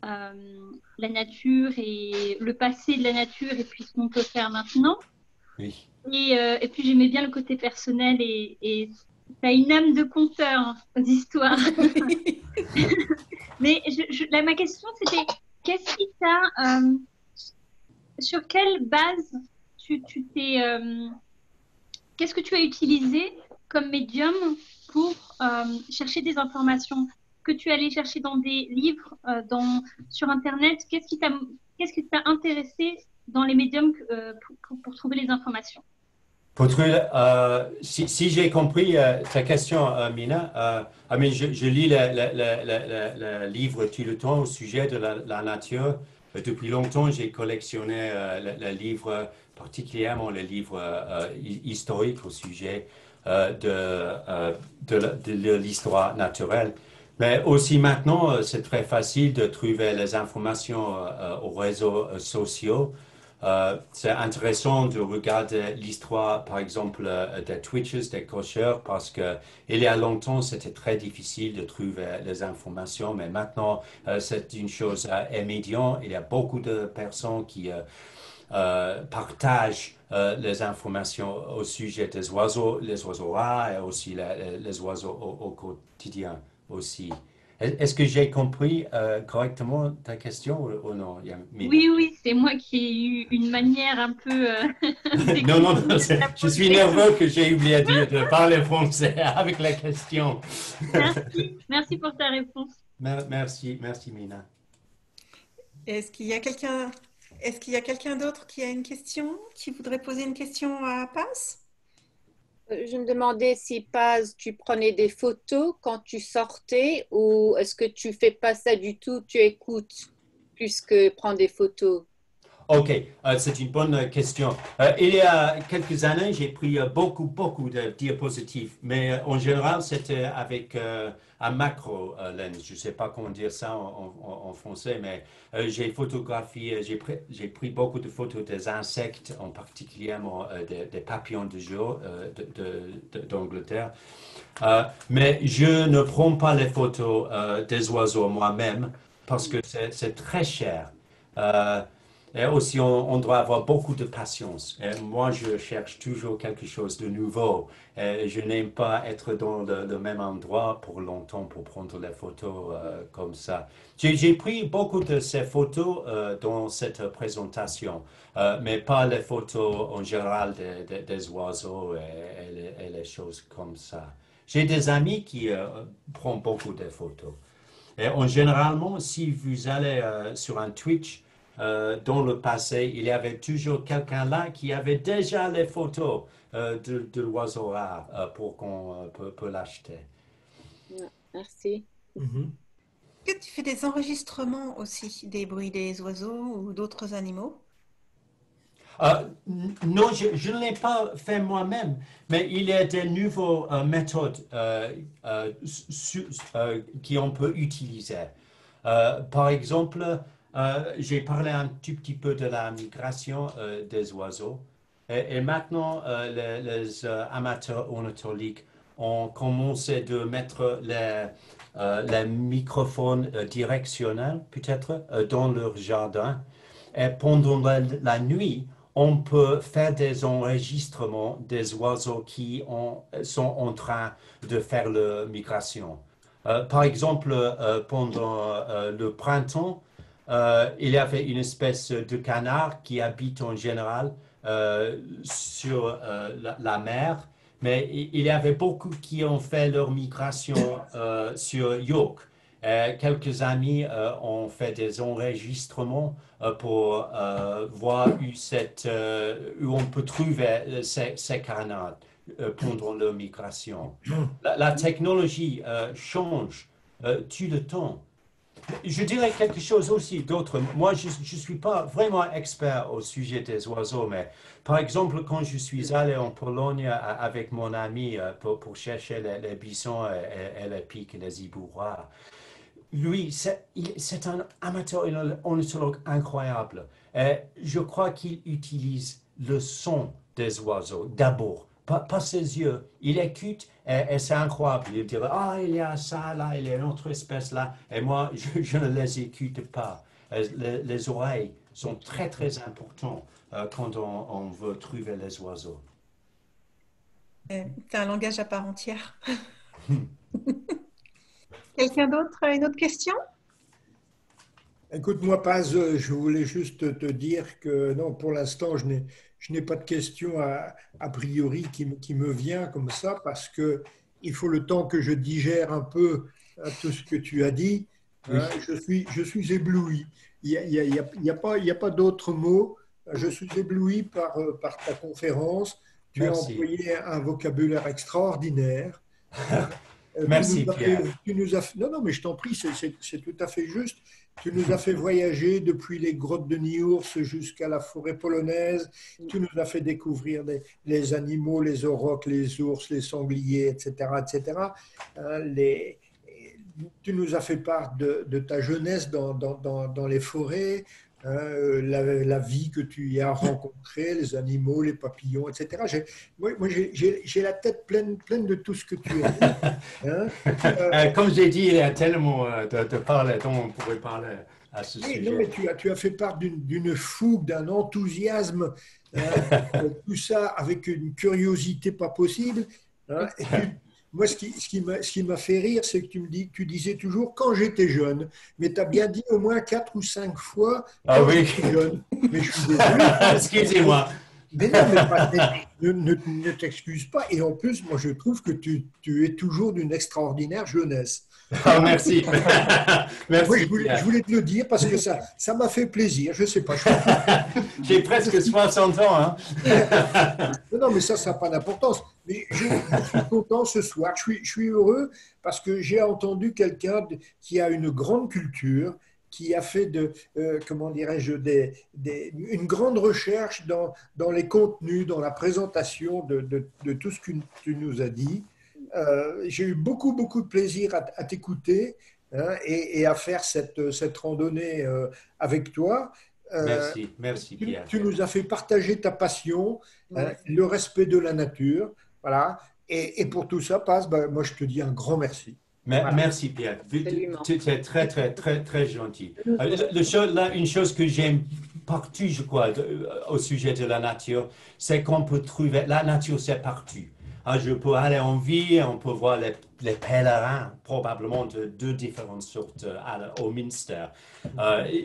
la nature et le passé de la nature et puis ce qu'on peut faire maintenant. Oui. Et puis j'aimais bien le côté personnel et tu as une âme de conteur d'histoire. Oui. Mais là, ma question c'était, qu'est-ce qui t'a, sur quelle base tu t'es, qu'est-ce que tu as utilisé comme médium pour chercher des informations que tu allais chercher dans des livres, sur Internet? Qu'est-ce qui t'a intéressé dans les médiums pour trouver les informations? Pour trouver, si j'ai compris ta question, Mina, je lis le livre tout le temps au sujet de la nature. Depuis longtemps, j'ai collectionné le livre, particulièrement les livres historiques au sujet de l'histoire naturelle. Mais aussi maintenant, c'est très facile de trouver les informations aux réseaux sociaux. C'est intéressant de regarder l'histoire, par exemple, des Twitches, des cocheurs, parce que il y a longtemps, c'était très difficile de trouver les informations, mais maintenant, c'est une chose immédiate. Il y a beaucoup de personnes qui partagent les informations au sujet des oiseaux, les oiseaux rares et aussi les oiseaux au quotidien aussi. Est-ce que j'ai compris correctement ta question ou non, Mina? Oui, oui, c'est moi qui ai eu une manière un peu Non, non, d'écrire non, la je suis poser. nerveux que j'ai oublié de parler français avec la question. Merci pour ta réponse. Merci, merci Mina. Est-ce qu'il y a quelqu'un, est-ce qu'il y a quelqu'un d'autre qui a une question, qui voudrait poser une question à Paz? Je me demandais si Paz, tu prenais des photos quand tu sortais ou est-ce que tu fais pas ça du tout, tu écoutes plus que prendre des photos? Ok, c'est une bonne question. Il y a quelques années, j'ai pris beaucoup de diapositives, mais en général, c'était avec un macro lens. Je ne sais pas comment dire ça en français, mais j'ai photographié, j'ai pris beaucoup de photos des insectes, en particulièrement des papillons de jour d'Angleterre. Mais je ne prends pas les photos des oiseaux moi-même parce que c'est très cher. Euh, et aussi, on doit avoir beaucoup de patience. Et moi, je cherche toujours quelque chose de nouveau. Et je n'aime pas être dans le même endroit pour longtemps pour prendre les photos comme ça. J'ai pris beaucoup de ces photos dans cette présentation, mais pas les photos en général des oiseaux et les choses comme ça. J'ai des amis qui prennent beaucoup de photos. Et en généralement, si vous allez sur un Twitch, dans le passé, il y avait toujours quelqu'un là qui avait déjà les photos de l'oiseau rare pour qu'on peut l'acheter. Ouais, merci. Mhm. Est-ce que tu fais des enregistrements aussi des bruits des oiseaux ou d'autres animaux? Non, je ne l'ai pas fait moi-même, mais il y a des nouvelles méthodes qu'on peut utiliser. Par exemple, j'ai parlé un tout petit peu de la migration des oiseaux. Et maintenant, les amateurs ornithologues ont commencé de mettre les microphones directionnels, peut-être, dans leur jardin. Et pendant la nuit, on peut faire des enregistrements des oiseaux qui sont en train de faire leur migration. Par exemple, pendant le printemps, il y avait une espèce de canard qui habite en général sur la mer, mais il y avait beaucoup qui ont fait leur migration sur York. Quelques amis ont fait des enregistrements pour voir où on peut trouver ces canards pendant leur migration. La technologie change tue le temps. Je dirais quelque chose aussi d'autre. Moi, je ne suis pas vraiment expert au sujet des oiseaux, mais par exemple, quand je suis allé en Pologne avec mon ami pour chercher les bisons et les pics, les hiboux, lui, c'est un amateur ornithologue incroyable. Et je crois qu'il utilise le son des oiseaux d'abord, pas ses yeux. Il écoute et c'est incroyable. Il dirait, ah, il y a ça là, il y a une autre espèce là. Et moi, je ne les écoute pas. Les oreilles sont très, très importantes quand on veut trouver les oiseaux. C'est un langage à part entière. Quelqu'un d'autre a une autre question? Écoute, moi, Paz, je voulais juste te dire que non, pour l'instant, je n'ai pas de question a priori qui me vient comme ça parce que il faut le temps que je digère un peu tout ce que tu as dit. Oui. Hein. Je suis ébloui. Il y a pas d'autres mots. Je suis ébloui par ta conférence. Tu as Merci. employé un vocabulaire extraordinaire. Hein. Merci, Pierre. Non, non, mais je t'en prie, c'est tout à fait juste. Tu nous as fait voyager depuis les grottes de Niours jusqu'à la forêt polonaise. Tu nous as fait découvrir les animaux, les aurochs, les ours, les sangliers, etc., etc. Hein, tu nous as fait part de ta jeunesse dans les forêts, hein, la vie que tu y as rencontrée, les animaux, les papillons, etc. J'ai la tête pleine de tout ce que tu as dit. Hein. Comme j'ai dit, il y a tellement de parler dont on pourrait parler à ce Oui, sujet. non, mais tu as fait part d'une fougue, d'un enthousiasme, hein, tout ça avec une curiosité pas possible. Hein, moi, ce qui m'a fait rire, c'est que tu disais toujours quand j'étais jeune, mais tu as bien dit au moins 4 ou 5 fois Ah quand oui. j'étais jeune. Mais je suis désolé. Excusez-moi. Mais non, ne t'excuse pas. Et en plus, moi, je trouve que tu es toujours d'une extraordinaire jeunesse. Ah, merci. Moi, Merci, je Pierre. voulais te le dire parce que ça m'a fait plaisir. Je sais pas. J'ai presque 60 ans. Hein. Non, mais ça n'a pas d'importance. Mais je suis content ce soir. Je suis heureux parce que j'ai entendu quelqu'un qui a une grande culture, qui a fait comment dirais-je, une grande recherche dans les contenus, dans la présentation de tout ce que tu nous as dit. J'ai eu beaucoup de plaisir à t'écouter, hein, et à faire cette randonnée avec toi. Merci, Pierre. Tu nous as fait partager ta passion, hein, le respect de la nature. Voilà. Et pour tout ça, Paz, moi, je te dis un grand merci. Voilà. Merci, Pierre. Absolument. Tu es très gentil. Une chose que j'aime partout, je crois, au sujet de la nature, c'est qu'on peut trouver, la nature, c'est partout. Je peux aller en ville, on peut voir les pèlerins, probablement de deux différentes sortes au Minster.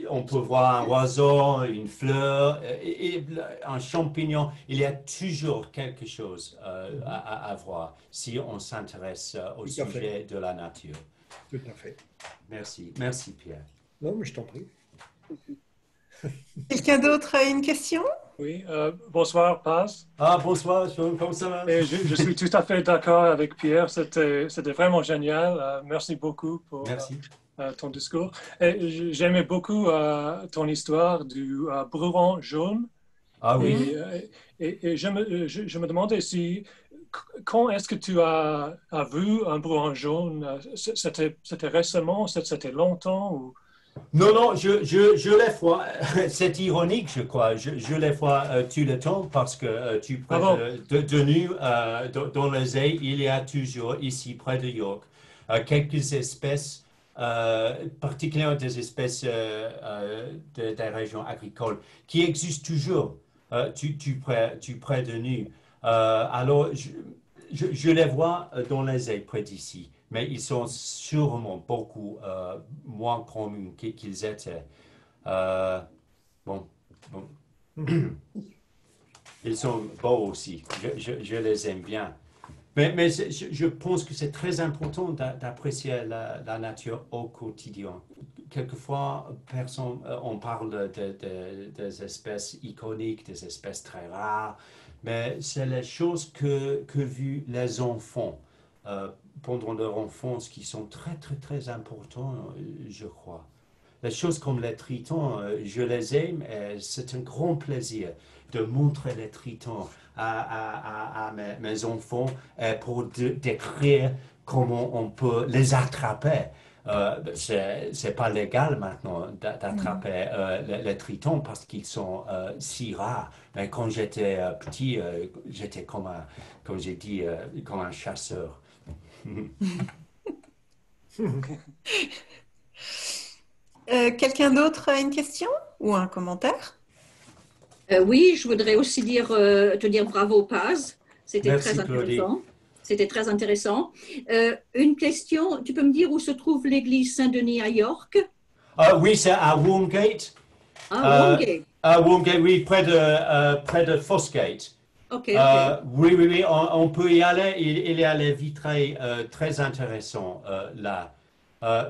On peut voir un oiseau, une fleur, et un champignon. Il y a toujours quelque chose à voir si on s'intéresse au Tout à fait. sujet de la nature. Tout à fait. Merci Pierre. Non, mais je t'en prie. Quelqu'un d'autre a une question? Oui, bonsoir, Paz. Bonsoir, Sean, comment ça va? Et je suis tout à fait d'accord avec Pierre. C'était vraiment génial. Merci beaucoup pour ton discours. Et j'aimais beaucoup ton histoire du bruant jaune. Ah oui. Et je me demandais quand est-ce que tu as vu un bruant jaune? C'était récemment? C'était longtemps? Ou... Non, je les vois. C'est ironique, je crois. Je les vois tout le temps parce que tu près de nous, dans les ailes, il y a toujours ici près de York quelques espèces, particulièrement des espèces des régions agricoles, qui existent toujours tout près de nous. Alors, je les vois dans les ailes près d'ici. Mais ils sont sûrement beaucoup moins communs qu'ils étaient. Bon. Ils sont beaux aussi. Je les aime bien. Mais je pense que c'est très important d'apprécier la nature au quotidien. Quelquefois, on parle des espèces iconiques, des espèces très rares, mais c'est les choses que vus les enfants pendant leur enfance qui sont très, très, très importants, je crois. Les choses comme les tritons, je les aime et c'est un grand plaisir de montrer les tritons à mes enfants pour décrire comment on peut les attraper. C'est pas légal maintenant d'attraper les tritons parce qu'ils sont si rares. Mais quand j'étais petit, j'étais comme j'ai dit, comme un chasseur. Quelqu'un d'autre a une question ou un commentaire? Oui, je voudrais aussi te dire bravo, Paz. C'était Merci, très Claudie. intéressant. C'était très intéressant. Une question, tu peux me dire où se trouve l'église Saint-Denis à York? Oui, c'est à Wombgate. Ah, Wombgate. À Wombgate, oui, près de Fossgate. Ok. Oui, on peut y aller. Il y a les vitrails très intéressants là.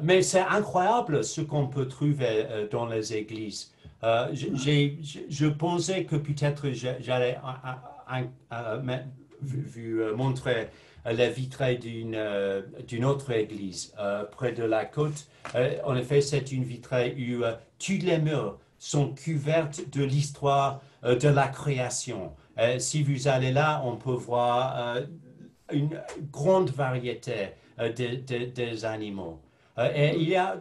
Mais c'est incroyable ce qu'on peut trouver dans les églises. Je pensais que peut-être j'allais montrer les vitrails d'une autre église près de la côte. En effet, c'est une vitrail où toutes les murs sont couvertes de l'histoire de la création. Si vous allez là, on peut voir une grande variété des animaux. Et il y a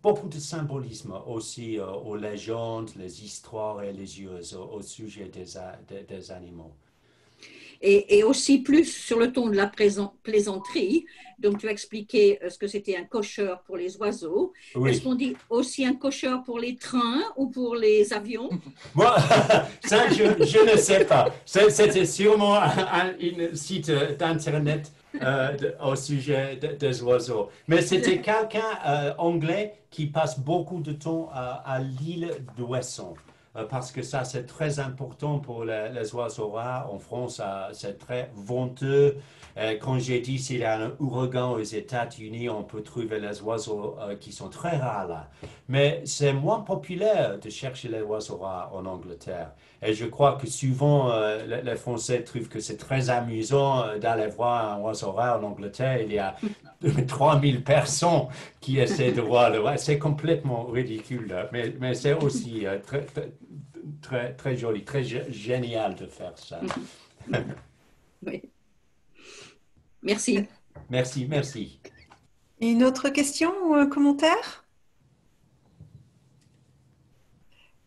beaucoup de symbolisme aussi aux légendes, les histoires religieuses au sujet des animaux. Et aussi plus sur le ton de la plaisanterie. Donc, tu as expliqué ce que c'était un cocheur pour les oiseaux. Oui. Est-ce qu'on dit aussi un cocheur pour les trains ou pour les avions? Moi, ça, je ne sais pas. C'était sûrement un site d'Internet au sujet des oiseaux. Mais c'était quelqu'un anglais qui passe beaucoup de temps à l'île d'Ouessant. Parce que ça, c'est très important pour les oiseaux rares. En France, c'est très venteux. Quand j'ai dit s'il y a un ouragan aux États-Unis, on peut trouver les oiseaux qui sont très rares là. Mais c'est moins populaire de chercher les oiseaux rares en Angleterre. Et je crois que souvent, les Français trouvent que c'est très amusant d'aller voir un oiseau rare en Angleterre. Il y a 3000 personnes qui essaient de voir le rare. C'est complètement ridicule. Mais c'est aussi très joli, très génial de faire ça. Oui. Merci. Merci. Une autre question ou un commentaire?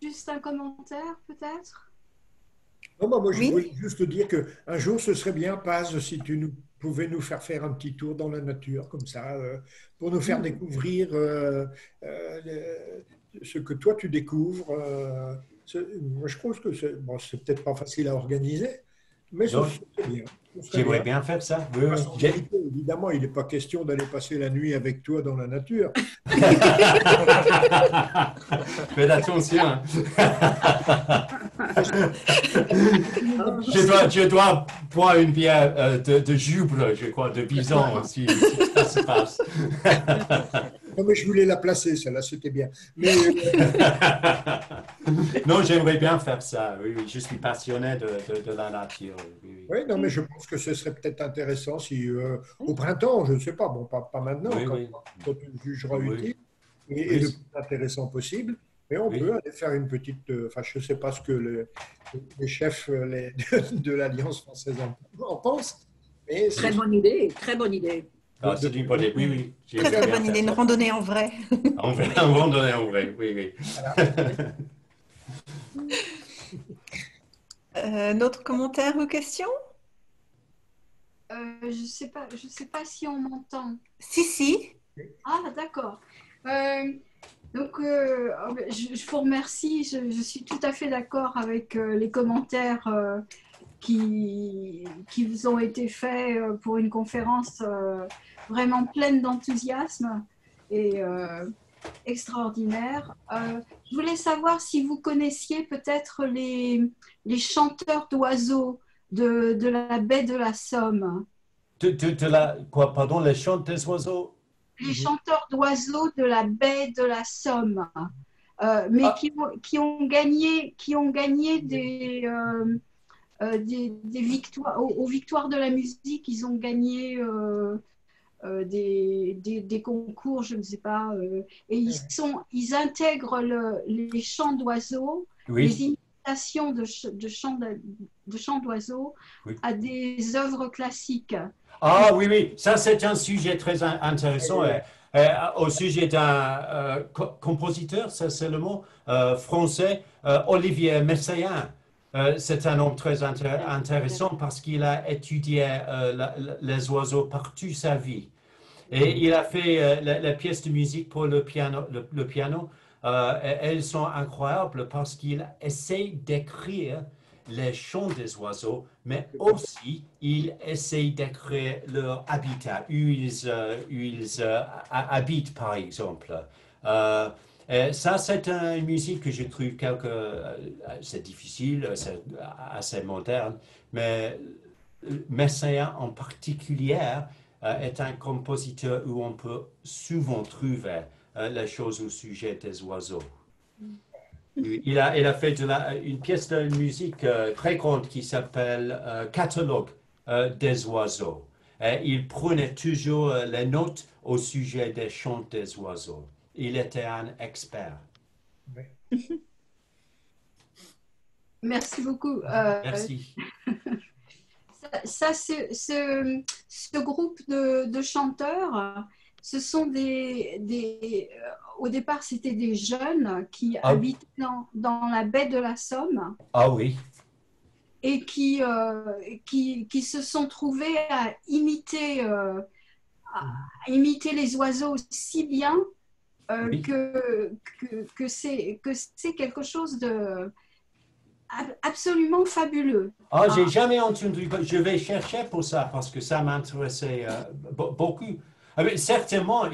Juste un commentaire, peut-être? Non, moi, je Oui. voulais juste dire qu'un jour, ce serait bien, Paz, si tu pouvais nous faire un petit tour dans la nature, comme ça, pour nous faire découvrir ce que toi, tu découvres. Moi, je pense que c'est peut-être pas facile à organiser, mais ce serait bien. J'aimerais bien faire ça. Oui. Évidemment, il n'est pas question d'aller passer la nuit avec toi dans la nature. Fais attention. Je dois boire une bière de Juble, je crois, de Bison, si ça se passe. Non, mais je voulais la placer, celle-là, c'était bien. Mais, non, j'aimerais bien faire ça. Oui, je suis passionné de la nature. Oui, non, mais je pense que ce serait peut-être intéressant si au printemps, je ne sais pas, bon, pas maintenant, quand tu le jugeras utile, et le plus intéressant possible. Mais on peut aller faire une petite. Enfin, je ne sais pas ce que les chefs de l'Alliance française en pensent. Mais très bonne idée, très bonne idée. Ah, c'est une bonne idée, oui. Très bonne idée, une randonnée en vrai. Une randonnée en vrai, oui. Voilà. D'autres commentaires ou questions? Je sais pas si on m'entend. Si. Ah, d'accord. Donc, je vous remercie. Je suis tout à fait d'accord avec les commentaires qui vous ont été faits pour une conférence vraiment pleine d'enthousiasme et extraordinaire. Je voulais savoir si vous connaissiez peut-être les chanteurs d'oiseaux de la baie de la Somme. Quoi, pardon, les chants des oiseaux? Les chanteurs d'oiseaux de la baie de la Somme, mais qui ont gagné des victoires, aux victoires de la musique. Ils ont gagné des concours, je ne sais pas, et ils intègrent les chants d'oiseaux, les imitations de chants d'oiseaux à des œuvres classiques. Ah oui, oui, ça c'est un sujet très intéressant. Au sujet d'un compositeur, ça c'est le mot, français, Olivier Messiaen. C'est un homme très intéressant parce qu'il a étudié les oiseaux par toute sa vie. Et il a fait la pièce de musique pour le piano. Le piano. Elles sont incroyables parce qu'il essaie d'écrire les chants des oiseaux, mais aussi il essaie d'écrire leur habitat, où ils habitent, par exemple. Ça, c'est une musique que je trouve c'est difficile, c'est assez moderne, mais Messiaen en particulier est un compositeur où on peut souvent trouver les choses au sujet des oiseaux. Il a fait une pièce de musique très grande qui s'appelle Catalogue des oiseaux. Et il prenait toujours les notes au sujet des chants des oiseaux. Il était un expert. Merci beaucoup. Merci. Ce groupe de chanteurs, ce sont au départ, c'était des jeunes qui habitaient dans la baie de la Somme. Ah oui. Et qui se sont trouvés à imiter les oiseaux si bien Oui. que c'est quelque chose de absolument fabuleux. Ah, j'ai jamais entendu. Je vais chercher pour ça parce que ça m'intéressait beaucoup. Certainement,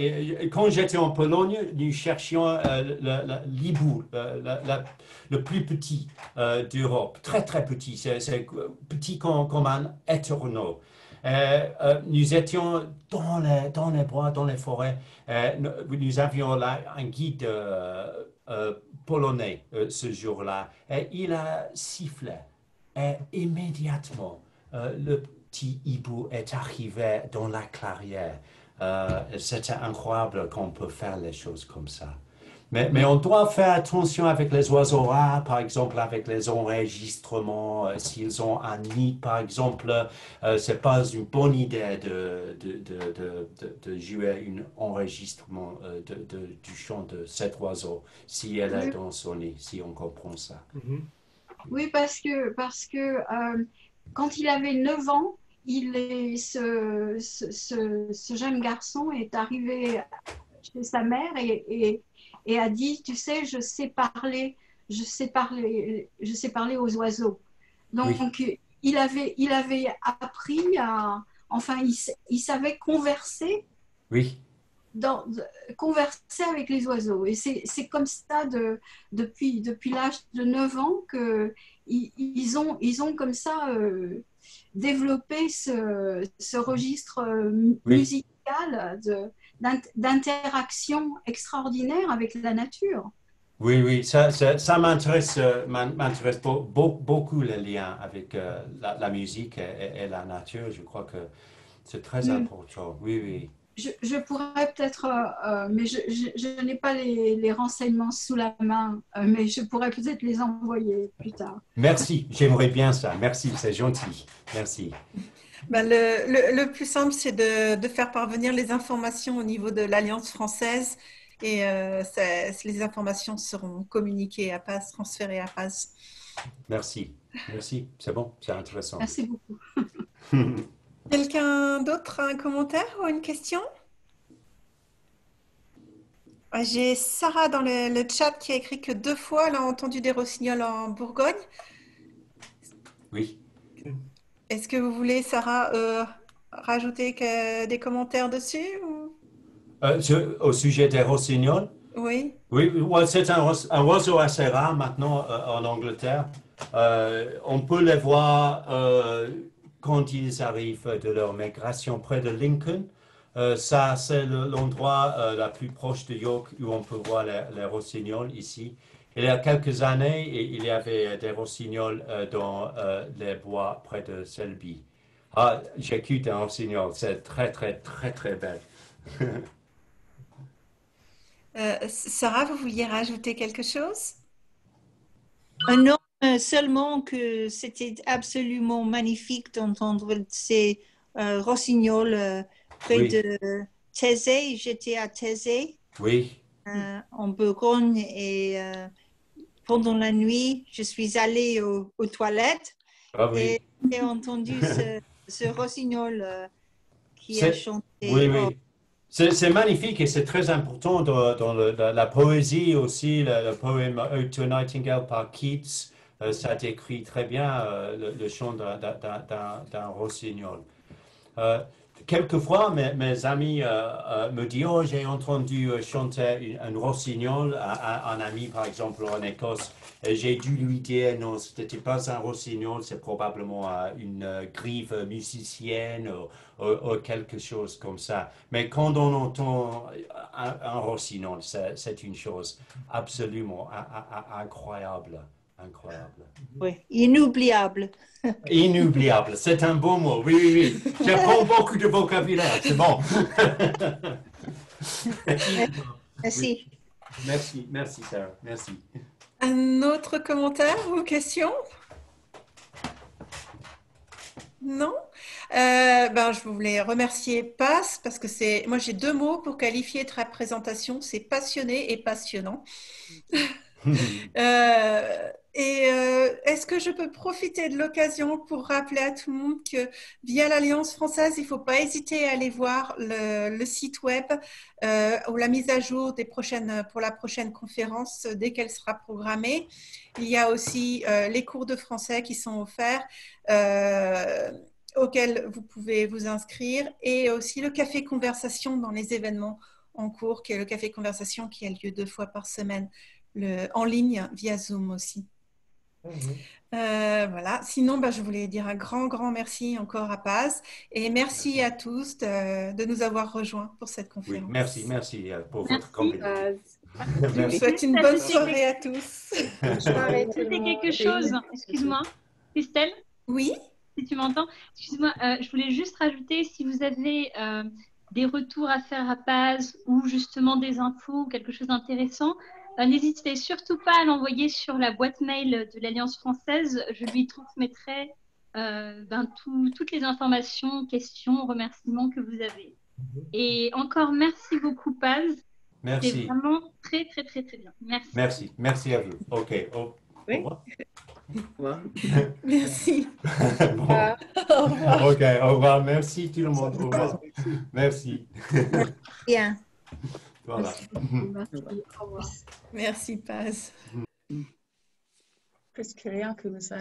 quand j'étais en Pologne, nous cherchions l'hibou, le plus petit d'Europe, très très petit, c'est petit comme un étourneau. Nous étions dans les bois, dans les forêts. Nous avions là un guide polonais ce jour-là et il a sifflé. Et immédiatement, le petit hibou est arrivé dans la clairière. C'était incroyable qu'on peut faire les choses comme ça. Mais on doit faire attention avec les oiseaux rares, par exemple avec les enregistrements. S'ils ont un nid, par exemple, c'est pas une bonne idée de jouer un enregistrement du chant de cet oiseau si elle est dans son nid, si on comprend ça. Oui, parce que quand il avait 9 ans, ce jeune garçon est arrivé chez sa mère et a dit, tu sais, je sais parler aux oiseaux. Donc, oui. il avait appris il savait converser. Oui. Converser avec les oiseaux. Et c'est comme ça depuis l'âge de 9 ans qu'ils ont comme ça développé ce registre musical d'interaction extraordinaire avec la nature. Oui, oui, ça m'intéresse beaucoup le lien avec la musique et la nature. Je crois que c'est très important. Oui, oui. Je pourrais peut-être, mais je n'ai pas les renseignements sous la main, mais je pourrais peut-être les envoyer plus tard. Merci, j'aimerais bien ça. Merci, c'est gentil. Merci. Ben le plus simple, c'est de faire parvenir les informations au niveau de l'Alliance française et les informations seront communiquées à Paz, transférées à Paz. Merci, merci, c'est bon, c'est intéressant. Merci beaucoup. Quelqu'un d'autre a un commentaire ou une question? J'ai Sarah dans le chat qui a écrit que 2 fois elle a entendu des rossignols en Bourgogne. Oui. Est-ce que vous voulez, Sarah, rajouter des commentaires dessus ou... Au sujet des rossignols? Oui. Oui, c'est un oiseau assez rare maintenant en Angleterre. On peut les voir quand ils arrivent de leur migration près de Lincoln. Ça, c'est l'endroit le plus proche de York où on peut voir les rossignols ici. Il y a quelques années, il y avait des rossignols dans les bois près de Selby. Ah, j'écoute un rossignol, c'est très, très, très, très belle. Sarah, vous vouliez rajouter quelque chose? Non, seulement que c'était absolument magnifique d'entendre ces rossignols près Oui. de Thésée. J'étais à Thésée, Oui, en Bourgogne, et pendant la nuit, je suis allée aux toilettes ah oui. et j'ai entendu ce rossignol qui a C'est- chanté. Oui, Oh, oui. C'est magnifique et c'est très important dans la poésie aussi, le poème Ode to Nightingale par Keats. Ça décrit très bien le chant d'un rossignol. Euh, Quelquefois, mes amis me disent, oh, j'ai entendu chanter un rossignol à un ami, par exemple, en Écosse. Et j'ai dû lui dire, non, ce n'était pas un rossignol, c'est probablement une grive musicienne ou quelque chose comme ça. Mais quand on entend un rossignol, c'est une chose absolument incroyable. Incroyable. oui, inoubliable. Inoubliable, c'est un bon mot. Oui, oui, oui. J'apprends beaucoup de vocabulaire, c'est bon. Merci. Merci, merci Sarah, merci. Un autre commentaire ou question? Non? Je voulais remercier Paz parce que moi j'ai 2 mots pour qualifier ta présentation, c'est passionné et passionnant. Est-ce que je peux profiter de l'occasion pour rappeler à tout le monde que via l'Alliance française, il ne faut pas hésiter à aller voir le site web ou la mise à jour pour la prochaine conférence dès qu'elle sera programmée. Il y a aussi les cours de français qui sont offerts auxquels vous pouvez vous inscrire et aussi le café conversation dans les événements en cours, qui est le café conversation qui a lieu 2 fois par semaine. En ligne via Zoom aussi. Voilà. Sinon, je voulais dire un grand merci encore à Paz et merci à tous de nous avoir rejoints pour cette conférence. Oui, merci pour votre compagnie. Je vous souhaite une bonne soirée à tous. Bonne soirée tout le C'était monde. quelque chose, excuse-moi, Christelle, Oui. si tu m'entends, excuse-moi, je voulais juste rajouter, si vous avez des retours à faire à Paz ou justement des infos ou quelque chose d'intéressant, n'hésitez surtout pas à l'envoyer sur la boîte mail de l'Alliance française. Je lui transmettrai toutes les informations, questions, remerciements que vous avez. Et encore merci beaucoup, Paz. Merci. C'est vraiment très bien. Merci. Merci à vous. OK. Au revoir. Merci. Bon. Au revoir. OK, au revoir. Merci tout le monde. Au revoir. Merci. Bien. Voilà. Au revoir. Merci, Paz. Presque rien comme ça.